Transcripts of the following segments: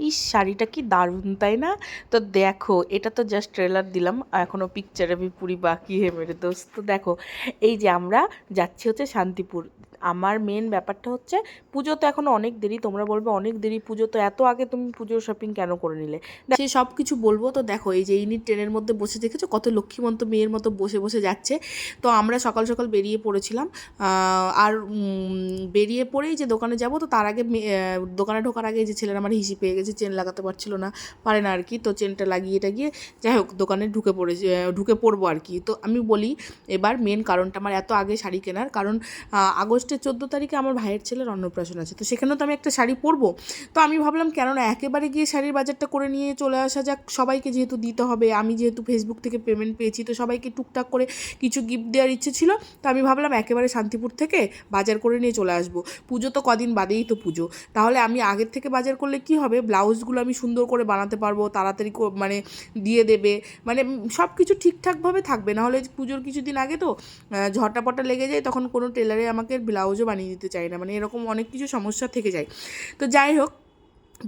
ইস, শাড়িটা কি দারুণ তাই না? তো দেখো, এটা তো জাস্ট ট্রেলার দিলাম, এখনও পিকচার আমি পুরি বাকি হে মেরে দোস্ত। তো দেখো, এই যে আমরা যাচ্ছি হচ্ছে শান্তিপুর। আমার মেন ব্যাপারটা হচ্ছে, পুজো তো এখনও অনেক দেরি, তোমরা বলবে অনেক দেরি, পুজো তো এত আগে তুমি পুজোর শপিং কেন করে নিলে, সে সব কিছু বলবো। তো দেখো, এই যে ইনি ট্রেনের মধ্যে বসে দেখেছো কত লক্ষ্মীমন্ত মেয়ের মতো বসে বসে যাচ্ছে। তো আমরা সকাল সকাল বেরিয়ে পড়েছিলাম। আর বেরিয়ে পড়েই যে দোকানে যাব, তো তার আগে দোকানে ঢোকার আগে যে ছেলেরা আমার হিসি পেয়ে গেছে, চেন লাগাতে পারছিল না, পারে না আর কি, তো চেনটা লাগিয়ে গিয়ে যাই হোক দোকানে ঢুকে পড়বো আর কি। তো আমি বলি এবার মেন কারণটা আমার এত আগে শাড়ি কেনার কারণ, আগস্টের 14 তারিখে আমার ভাইয়ের ছেলের অন্নপ্রাশন আছে, তো সেখানেও তো আমি একটা শাড়ি পরবো। তো আমি ভাবলাম কেননা একেবারে গিয়ে শাড়ির বাজারটা করে নিয়ে চলে আসা যাক, সবাইকে যেহেতু দিতে হবে, আমি যেহেতু ফেসবুক থেকে পেমেন্ট পেয়েছি, তো সবাইকে টুকটাক করে কিছু গিফট দেওয়ার ইচ্ছে ছিল। তো আমি ভাবলাম একেবারে শান্তিপুর থেকে বাজার করে নিয়ে চলে আসবো। পুজো তো কদিন বাদেই তো পুজো, তাহলে আমি আগের থেকে বাজার করলে কি হবে, ব্লাউজগুলো আমি সুন্দর করে বানাতে পারবো, তাড়াতাড়ি মানে দিয়ে দেবে, মানে সব কিছু ঠিকঠাকভাবে থাকবে। নাহলে পুজোর কিছুদিন আগে তো ঝটাপটা লেগে যায়, তখন কোনো টেলারে আমাকে ব্লাউজও বানিয়ে দিতে চায় না, মানে এরকম অনেক কিছু সমস্যা থেকে যায়। তো যাই হোক,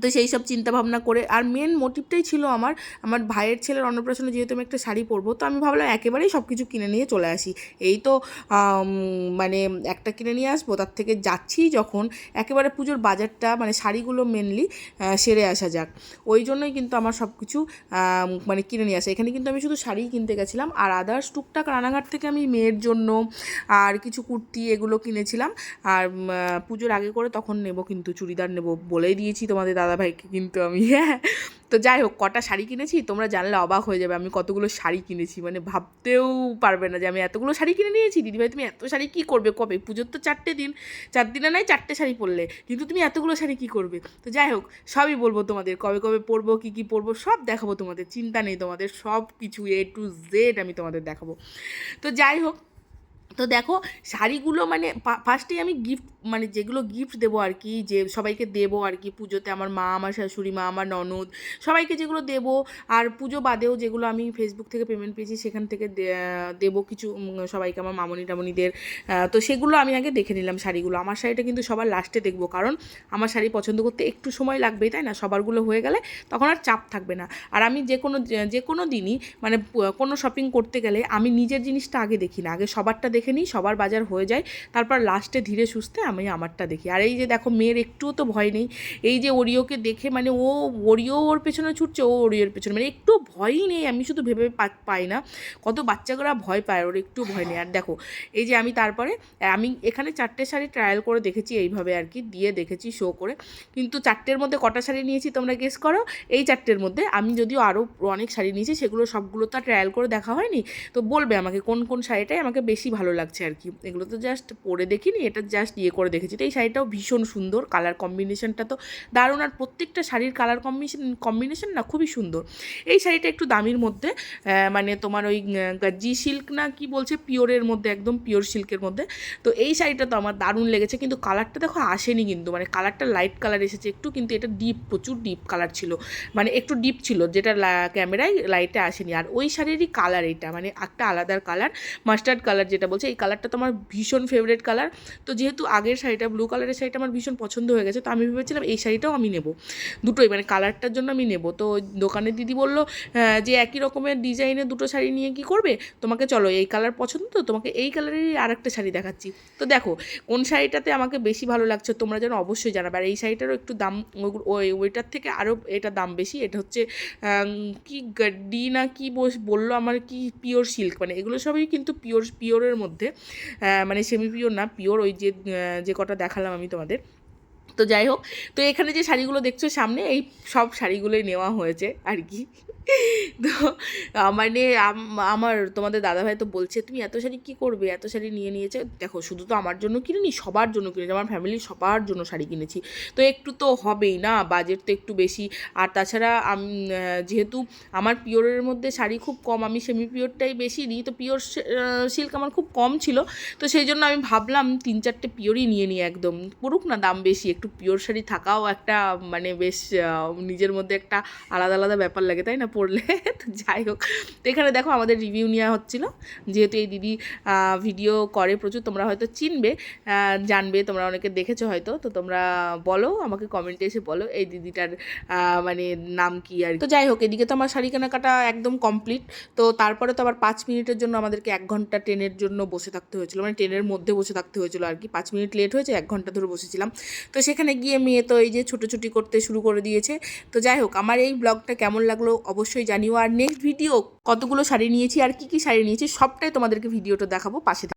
তো সেই সব চিন্তাভাবনা করে, আর মেন মোটিভটাই ছিল আমার ভাইয়ের ছেলের অন্নপ্রাশনে যেহেতু আমি একটা শাড়ি পরবো, তো আমি ভাবলাম একেবারেই সব কিছু কিনে নিয়ে চলে আসি। এই তো মানে একটা কিনে নিয়ে আসবো, তার থেকে যাচ্ছি যখন একেবারে পুজোর বাজারটা মানে শাড়িগুলো মেনলি সেরে আসা যাক। ওই জন্যই কিন্তু আমার সব কিছু মানে কিনে নিয়ে আসা। এখানে কিন্তু আমি শুধু শাড়িই কিনতে গেছিলাম, আর আদার্স টুকটাক রানাঘাট থেকে আমি মেয়ের জন্য আর কিছু কুর্তি এগুলো কিনেছিলাম। আর পুজোর আগে করে তখন নেব, কিন্তু চুড়িদার নেব বলেই দিয়েছি তোমাদের দাদাভাইকে কিন্তু আমি, হ্যাঁ। তো যাই হোক, কটা শাড়ি কিনেছি তোমরা জানলে অবাক হয়ে যাবে, আমি কতগুলো শাড়ি কিনেছি, মানে ভাবতেও পারবে না যে আমি এতগুলো শাড়ি কিনে নিয়েছি। দিদিভাই তুমি এত শাড়ি কী করবে, কবে পুজোর তো 4 দিন, 4 দিনে নয় 4টে শাড়ি পরলে, কিন্তু তুমি এতগুলো শাড়ি কী করবে। তো যাই হোক, সবই বলবো তোমাদের, কবে কবে পরবো, কী পরবো সব দেখাবো তোমাদের, চিন্তা নেই, তোমাদের সব কিছু A to Z আমি তোমাদের দেখাবো। তো যাই হোক, তো দেখো শাড়িগুলো মানে ফার্স্টেই আমি গিফট, মানে যেগুলো গিফট দেবো আর কি, যে সবাইকে দেবো আর কি পুজোতে, আমার মা, আমার শাশুড়ি মা, আমার ননদ, সবাইকে যেগুলো দেবো, আর পুজো বাদেও যেগুলো আমি ফেসবুক থেকে পেমেন্ট পেয়েছি সেখান থেকে দেবো কিছু সবাইকে, আমার মামনি টামনিদের। তো সেগুলো আমি আগে দেখে নিলাম শাড়িগুলো। আমার শাড়িটা কিন্তু সবার লাস্টে দেখবো, কারণ আমার শাড়ি পছন্দ করতে একটু সময় লাগবেই, তাই না? সবারগুলো হয়ে গেলে তখন আর চাপ থাকবে না। আর আমি যে কোনো দিনই মানে কোনো শপিং করতে গেলে আমি নিজের জিনিসটা আগে দেখি না, আগে সবারটা দেখে নিই, সবার বাজার হয়ে যায়, তারপর লাস্টে ধীরে সুস্থে আমি আমারটা দেখি। আর এই যে দেখো, মেয়ের একটুও তো ভয় নেই, এই যে ওরিওকে দেখে মানে ওরিও ওর পেছনে ছুটছে, ও ওরিওর পেছনে, মানে একটু ভয়ই নেই। আমি শুধু ভেবে পাই না কত বাচ্চাগুলো ভয় পায়, ওর একটু ভয় নেই। আর দেখো, এই যে আমি তারপরে আমি এখানে 4টে শাড়ি ট্রায়াল করে দেখেছি, এইভাবে আর কি দিয়ে দেখেছি শো করে, কিন্তু 4টের মধ্যে কটা শাড়ি নিয়েছি তোমরা গেস করো। এই 4টের মধ্যে আমি যদিও আরও অনেক শাড়ি নিয়েছি, সেগুলো সবগুলো তো ট্রায়াল করে দেখা হয়নি, তো বলবে আমাকে কোন কোন শাড়িটাই আমাকে বেশি ভালো লাগছে আর কি। এগুলো তো জাস্ট পরে দেখিনি, এটা জাস্ট করে দেখেছি। তো এই শাড়িটাও ভীষণ সুন্দর, কালার কম্বিনেশনটা তো দারুণ, আর প্রত্যেকটা শাড়ির কালার কম্বিনেশন না খুবই সুন্দর। এই শাড়িটা একটু দামির মধ্যে, মানে তোমার ওই জি সিল্ক না কি বলছে, পিওরের মধ্যে, একদম পিওর সিল্কের মধ্যে। তো এই শাড়িটা তো আমার দারুণ লেগেছে, কিন্তু কালারটা দেখো আসেনি, কিন্তু মানে কালারটা লাইট কালার এসেছে একটু, কিন্তু এটা ডিপ, প্রচুর ডিপ কালার ছিল, মানে একটু ডিপ ছিল, যেটা ক্যামেরায় লাইটে আসেনি। আর ওই শাড়িরই কালার এটা, মানে একটা আলাদার কালার, মাস্টার্ড কালার যেটা বলছে, এই কালারটা তো আমার ভীষণ ফেভারিট কালার। তো যেহেতু আগের শাড়িটা ব্লু কালারের শাড়িটা আমার ভীষণ পছন্দ হয়ে গেছে, তো আমি ভেবেছিলাম এই শাড়িটাও আমি নেব, দুটোই মানে কালারটার জন্য আমি নেব। তো দোকানের দিদি বলল যে একই রকমের ডিজাইনের দুটো শাড়ি নিয়ে কি করবে, তোমাকে চলো এই কালার পছন্দ, তো তোমাকে এই কালারেরই আর একটা শাড়ি দেখাচ্ছি। তো দেখো কোন শাড়িটাতে আমাকে বেশি ভালো লাগছে তোমরা যেন অবশ্যই জানাবে। আর এই শাড়িটারও একটু দাম ওইটার থেকে আরও এটা দাম বেশি, এটা হচ্ছে কি গাড্ডি না কি বললো আমার, কি পিওর সিল্ক, মানে এগুলো সবই কিন্তু পিওরের মধ্যে, মানে সেমি পিওর না, পিওর, ওই যে কটা দেখালাম আমি তোমাদের। তো যাই হোক, তো এখানে যে শাড়িগুলো দেখছো সামনে, এই সব শাড়িগুলোই নেওয়া হয়েছে আর কি। তো মানে আমার তোমাদের দাদাভাই তো বলছে তুমি এত শাড়ি কী করবে, এত শাড়ি নিয়েছে। দেখো, শুধু তো আমার জন্য কিনিনি, সবার জন্য কিনেছি, আমার ফ্যামিলির সবার জন্য শাড়ি কিনেছি, তো একটু তো হবেই না, বাজেট তো একটু বেশি। আর তাছাড়া যেহেতু আমার পিওরের মধ্যে শাড়ি খুব কম, আমি সেমি পিওরটাই বেশি নিই, তো পিওর সিল্ক আমার খুব কম ছিল, তো সেই জন্য আমি ভাবলাম 3-4টে পিওরই নিই, একদম পড়ুক না দাম বেশি, একটু পিওর শাড়ি থাকাও একটা মানে বেশ নিজের মধ্যে একটা আলাদা আলাদা ব্যাপার লাগে, তাই না? পড়লে। তো যাই হোক, তো এখানে দেখো আমাদের রিভিউ নেওয়া হচ্ছিলো, যেহেতু এই দিদি ভিডিও করে প্রচুর, তোমরা হয়তো চিনবে, জানবে, তোমরা অনেকে দেখেছো হয়তো। তো তোমরা বলো, আমাকে কমেন্টে এসে বলো এই দিদিটার মানে নাম কি আর। তো যাই হোক, এদিকে তো আমার শাড়ি কেনাকাটা একদম কমপ্লিট। তো তারপরে তো আবার 5 মিনিটের জন্য আমাদেরকে 1 ঘন্টা ট্রেনের জন্য বসে থাকতে হয়েছিল, মানে ট্রেনের মধ্যে বসে থাকতে হয়েছিল আর কি। 5 মিনিট লেট হয়েছে, 1 ঘন্টা ধরে বসেছিলাম। তো সেখানে গিয়ে মেয়ে তো এই যে ছুটোছুটি করতে শুরু করে দিয়েছে। তো যাই হোক, আমার এই ব্লগটা কেমন লাগলো অবশ্যই জানিও। আর নেক্সট ভিডিও কতগুলো শাড়ি নিয়েছি আর কি শাড়ি নিয়েছি সবটাই তোমাদেরকে ভিডিওটা দেখাবো, পাশে